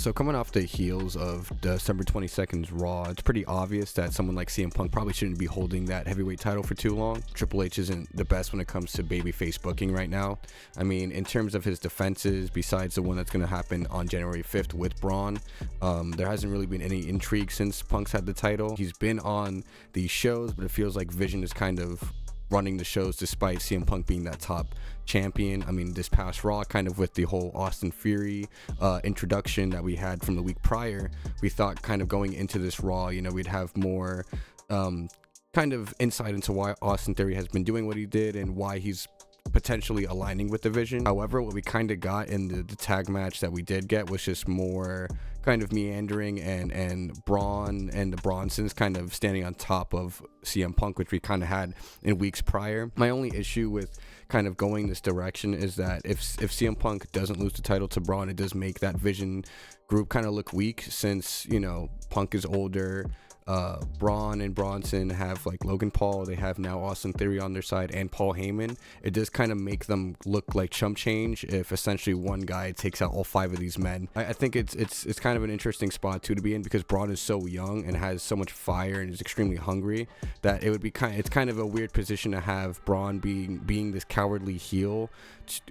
So coming off the heels of December 22nd's Raw, it's pretty obvious that someone like CM Punk probably shouldn't be holding that heavyweight title for too long. Triple H isn't the best when it comes to babyface booking right now. I mean, in terms of his defenses, besides the one that's going to happen on January 5th with Braun, there hasn't really been any intrigue since Punk's had the title. He's been on these shows, but it feels like Vision is kind of running the shows despite CM Punk being that top champion. I mean, this past Raw, kind of with the whole Austin Theory introduction that we had from the week prior, we thought kind of going into this Raw, we'd have more kind of insight into why Austin Theory has been doing what he did and why he's potentially aligning with the Vision. However, what we kind of got in the tag match that we did get was just more kind of meandering and Braun and the Bronsons kind of standing on top of CM Punk, which we kind of had in weeks prior. My only issue with kind of going this direction is that if CM Punk doesn't lose the title to Braun, it does make that Vision group kind of look weak, since Punk is older. Braun and Bronson have like Logan Paul, they have now Austin Theory on their side and Paul Heyman. It does kind of make them look like chump change if essentially one guy takes out all five of these men. I think it's kind of an interesting spot too to be in, because Braun is so young and has so much fire and is extremely hungry that it would be it's kind of a weird position to have Braun being this cowardly heel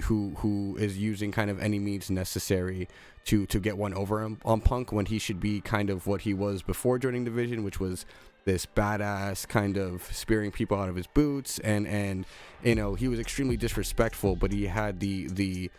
who is using kind of any means necessary to get one over him on Punk, when he should be kind of what he was before joining the Vision, which was this badass kind of spearing people out of his boots, and he was extremely disrespectful, but he had the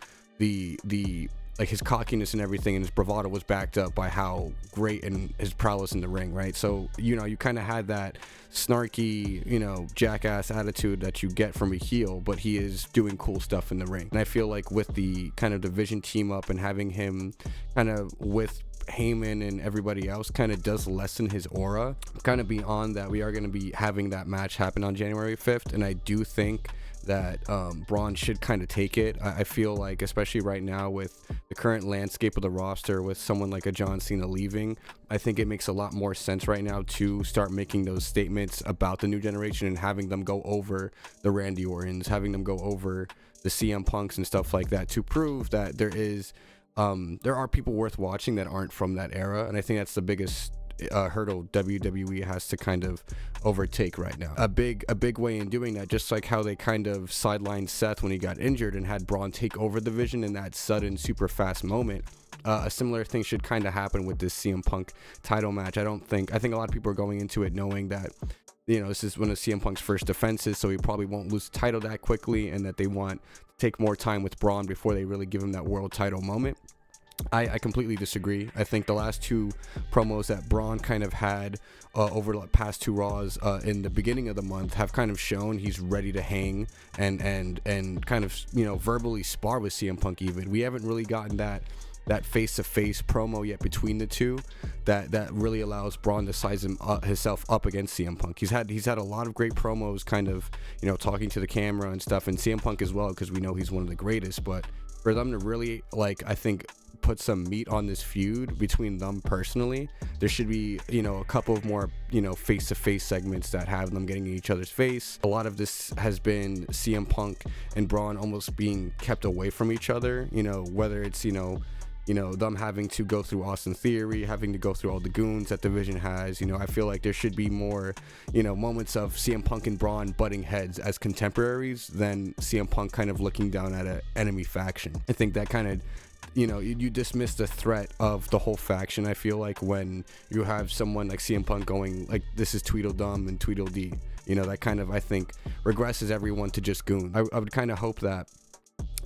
like his cockiness and everything, and his bravado was backed up by how great and his prowess in the ring, right? So you kind of had that snarky jackass attitude that you get from a heel, but he is doing cool stuff in the ring. And I feel like with the kind of Division team up and having him kind of with Heyman and everybody else, kind of does lessen his aura. Kind of beyond that, we are going to be having that match happen on January 5th, and I do think that Braun should kind of take it. I feel like, especially right now with the current landscape of the roster, with someone like a John Cena leaving, I think it makes a lot more sense right now to start making those statements about the new generation and having them go over the Randy Ortons, having them go over the CM Punks and stuff like that, to prove that there are people worth watching that aren't from that era. And I think that's the biggest hurdle WWE has to kind of overtake right now. A big way in doing that, just like how they kind of sidelined Seth when he got injured and had Braun take over the Vision in that sudden super fast moment. A similar thing should kind of happen with this CM Punk title match. I think a lot of people are going into it knowing that this is one of CM Punk's first defenses, so he probably won't lose the title that quickly, and that they want to take more time with Braun before they really give him that world title moment. I completely disagree. I think the last two promos that Braun kind of had over the past two Raws in the beginning of the month have kind of shown he's ready to hang and kind of verbally spar with CM Punk. Even we haven't really gotten that face-to-face promo yet between the two that really allows Braun to size himself up against CM Punk. He's had a lot of great promos, kind of talking to the camera and stuff, and CM Punk as well, because we know he's one of the greatest. But for them to really I think put some meat on this feud between them personally, there should be a couple of more face-to-face segments that have them getting in each other's face. A lot of this has been CM Punk and Braun almost being kept away from each other, whether it's them having to go through Austin Theory, having to go through all the goons that Division has. I feel like there should be more moments of CM Punk and Braun butting heads as contemporaries than CM Punk kind of looking down at an enemy faction. I think that kind of you dismiss the threat of the whole faction, I feel like, when you have someone like CM Punk going like, this is Tweedledum and Tweedledee. That kind of, I think, regresses everyone to just goon. I would kind of hope that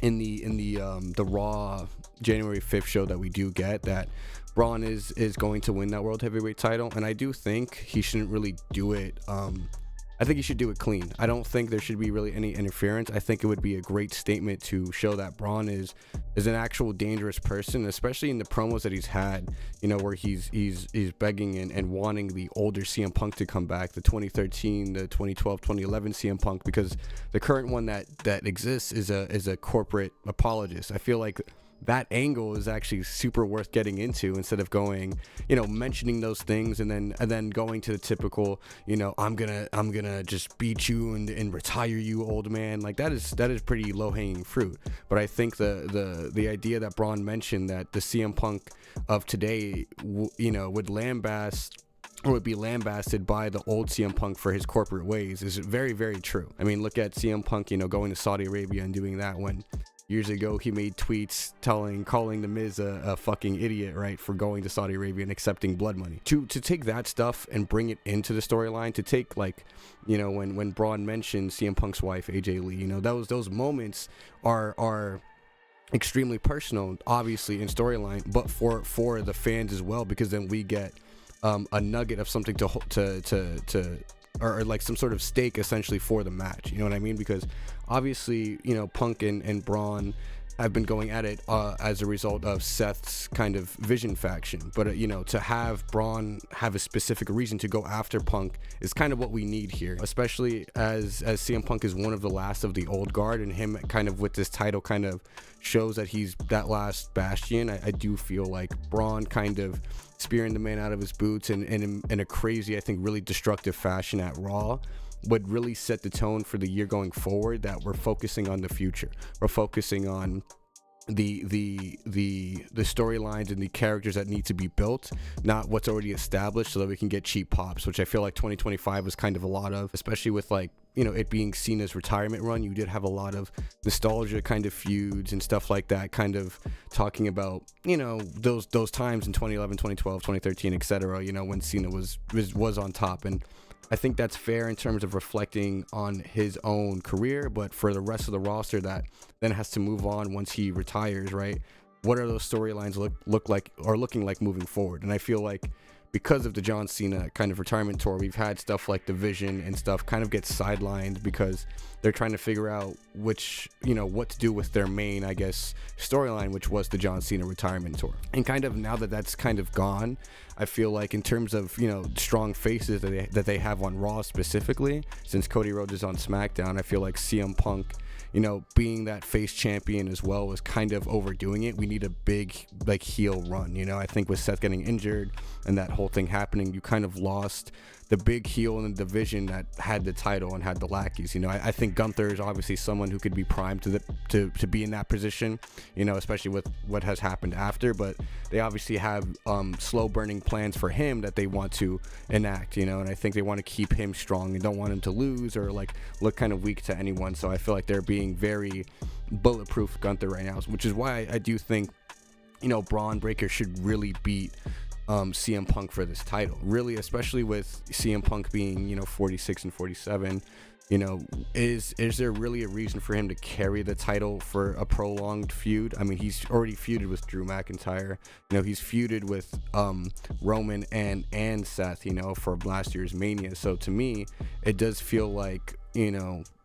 in the Raw January 5th show that we do get, that Braun is going to win that World Heavyweight title, and I do think he shouldn't really do it I think he should do it clean. I don't think there should be really any interference. I think it would be a great statement to show that Braun is an actual dangerous person, especially in the promos that he's had, where he's begging and wanting the older CM Punk to come back, the 2013, the 2012, 2011 CM Punk, because the current one that exists is a corporate apologist. I feel like that angle is actually super worth getting into, instead of going, mentioning those things and then going to the typical, I'm gonna just beat you and retire you, old man. Like, that is pretty low hanging fruit. But I think the idea that Braun mentioned, that the CM Punk of today would be lambasted by the old CM Punk for his corporate ways, is very, very true. I mean, look at CM Punk, going to Saudi Arabia and doing that, when years ago he made tweets calling the Miz a fucking idiot, right, for going to Saudi Arabia and accepting blood money. To take that stuff and bring it into the storyline, to take, like, when Braun mentioned CM Punk's wife AJ Lee, those moments are extremely personal, obviously, in storyline, but for the fans as well, because then we get a nugget of something or like some sort of stake, essentially, for the match. You know what I mean? Because obviously, Punk and Braun have been going at it as a result of Seth's kind of Vision faction. But, to have Braun have a specific reason to go after Punk is kind of what we need here, especially as CM Punk is one of the last of the old guard, and him kind of with this title kind of shows that he's that last bastion. I do feel like Braun kind of spearing the man out of his boots and in a crazy, I think, really destructive fashion at Raw would really set the tone for the year going forward, that we're focusing on the future. We're focusing on the storylines and the characters that need to be built, not what's already established, so that we can get cheap pops, which I feel like 2025 was kind of a lot of, especially with, like, it being Cena's retirement run. You did have a lot of nostalgia kind of feuds and stuff like that, kind of talking about, those times in 2011, 2012, 2013, etc., when Cena was on top. And I think that's fair in terms of reflecting on his own career, but for the rest of the roster that then has to move on once he retires, right? What are those storylines look like, or looking like, moving forward? And I feel like because of the John Cena kind of retirement tour, we've had stuff like the Vision and stuff kind of get sidelined because they're trying to figure out what to do with their main, I guess, storyline, which was the John Cena retirement tour. And kind of now that that's kind of gone, I feel like in terms of, strong faces that they have on Raw specifically, since Cody Rhodes is on SmackDown, I feel like CM Punk, being that face champion as well, was kind of overdoing it. We need a big, like, heel run. I think with Seth getting injured and that whole thing happening, you kind of lost the big heel in the division that had the title and had the lackeys. I think Gunther is obviously someone who could be primed to be in that position, especially with what has happened after, but they obviously have slow burning plans for him that they want to enact, and I think they want to keep him strong and don't want him to lose or, like, look kind of weak to anyone. So I feel like they're being very bulletproof Gunther right now, which is why I do think, Braun Breaker should really beat CM Punk for this title, really, especially with CM Punk being 46 and 47. Is there really a reason for him to carry the title for a prolonged feud? I mean, he's already feuded with Drew McIntyre. He's feuded with Roman and Seth, for last year's Mania. So to me, it does feel like,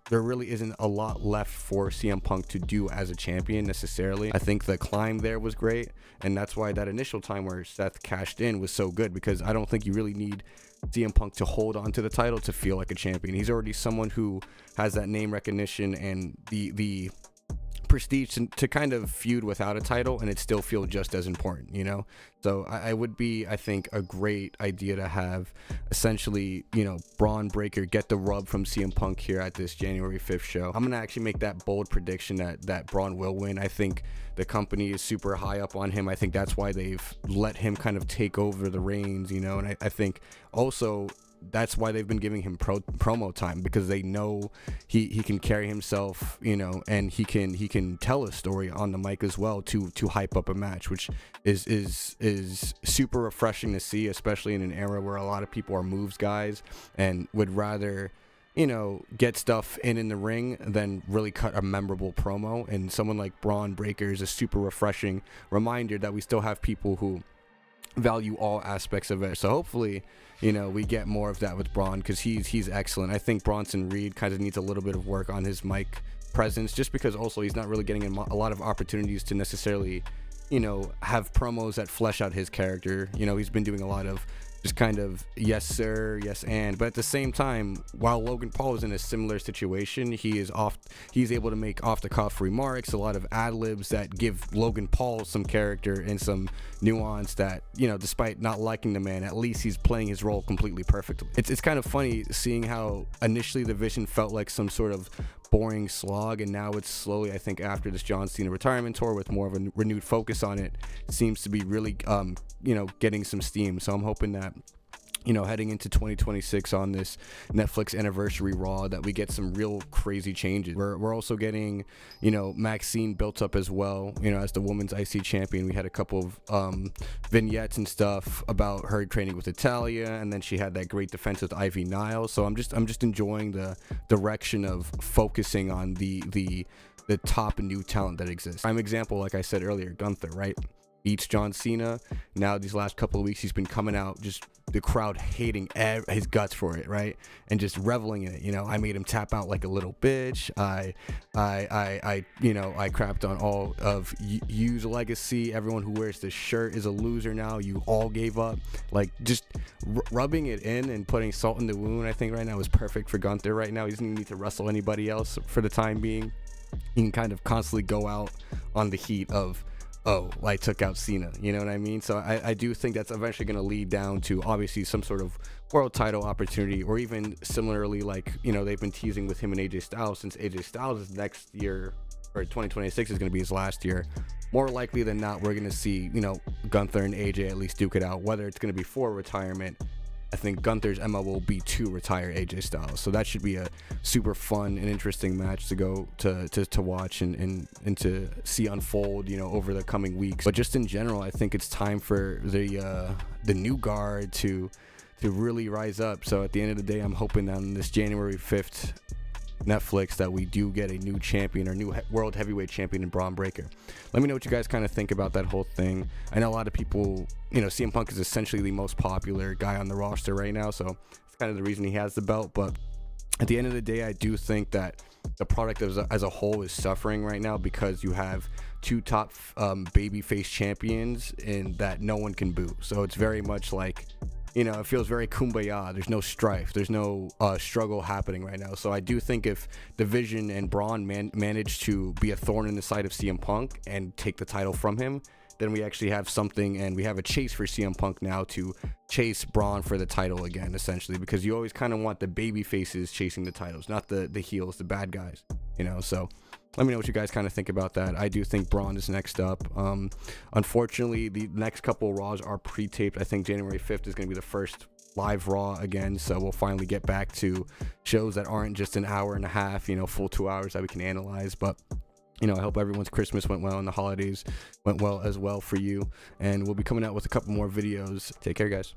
there really isn't a lot left for CM Punk to do as a champion necessarily. I think the climb there was great, and that's why that initial time where Seth cashed in was so good, because I don't think you really need CM Punk to hold on to the title to feel like a champion. He's already someone who has that name recognition and the prestige to kind of feud without a title and it still feel just as important, so I would be, I think, a great idea to have essentially, Braun Breaker get the rub from CM Punk here at this January 5th show. I'm gonna actually make that bold prediction that Braun will win. I think the company is super high up on him. I think that's why they've let him kind of take over the reins, and I think also that's why they've been giving him promo time, because they know he can carry himself, and he can tell a story on the mic as well to hype up a match, which is super refreshing to see, especially in an era where a lot of people are moves guys and would rather get stuff in the ring than really cut a memorable promo. And someone like Braun Breaker is a super refreshing reminder that we still have people who value all aspects of it. So hopefully, we get more of that with Braun, because he's excellent. I think Bronson Reed kind of needs a little bit of work on his mic presence, just because also he's not really getting a lot of opportunities to necessarily, have promos that flesh out his character. He's been doing a lot of just kind of yes sir, yes and. But at the same time, while Logan Paul is in a similar situation, he's able to make off the cuff remarks, a lot of ad libs that give Logan Paul some character and some nuance that, you know, despite not liking the man, at least he's playing his role completely perfectly. It's kind of funny seeing how initially the vision felt like some sort of boring slog, and now it's slowly, I think after this John Cena retirement tour with more of a renewed focus on it, seems to be really you know, getting some steam. So I'm hoping that, you know, heading into 2026 on this Netflix anniversary Raw, that we get some real crazy changes. We're also getting, you know, Maxine built up as well, you know, as the women's IC champion. We had a couple of vignettes and stuff about her training with Italia, and then she had that great defense with Ivy Nile. So I'm just enjoying the direction of focusing on the top new talent that exists. Prime example, like I said earlier, Gunther, right? Beats John Cena. Now these last couple of weeks he's been coming out, just the crowd hating his guts for it, right? And just reveling in it. You know, I made him tap out like a little bitch. I you know, I crapped on all of you's legacy. Everyone who wears this shirt is a loser now. You all gave up. Like, just rubbing it in and putting salt in the wound, I think right now is perfect for Gunther right now. He doesn't need to wrestle anybody else for the time being. He can kind of constantly go out on the heat of, oh, I took out Cena, you know what I mean? So I do think that's eventually going to lead down to obviously some sort of world title opportunity, or even similarly, like, you know, they've been teasing with him and AJ Styles, since AJ Styles' next year, or 2026 is going to be his last year. More likely than not, we're going to see, you know, Gunther and AJ at least duke it out. Whether it's going to be for retirement, I think Gunther's MO will be to retire AJ Styles. So that should be a super fun and interesting match to go to watch and to see unfold, you know, over the coming weeks. But just in general, I think it's time for the new guard to really rise up. So at the end of the day, I'm hoping on this January 5th Netflix that we do get a new champion, or new world heavyweight champion in Braun Breaker. Let me know what you guys kind of think about that whole thing. I know a lot of people, you know, CM Punk is essentially the most popular guy on the roster right now, so it's kind of the reason he has the belt. But at the end of the day, I do think that the product as a whole is suffering right now, because you have two top babyface champions and that no one can boo. So it's very much like, you know, it feels very kumbaya. There's no strife. There's no struggle happening right now. So I do think if Division and Braun manage to be a thorn in the side of CM Punk and take the title from him, then we actually have something, and we have a chase for CM Punk now to chase Braun for the title again, essentially, because you always kind of want the baby faces chasing the titles, not the heels, the bad guys, you know. So let me know what you guys kind of think about that. I do think Braun is next up. Unfortunately, the next couple of Raws are pre-taped. I think January 5th is going to be the first live Raw again, so we'll finally get back to shows that aren't just an hour and a half, you know, full 2 hours that we can analyze. But, you know, I hope everyone's Christmas went well and the holidays went well as well for you. And we'll be coming out with a couple more videos. Take care, guys.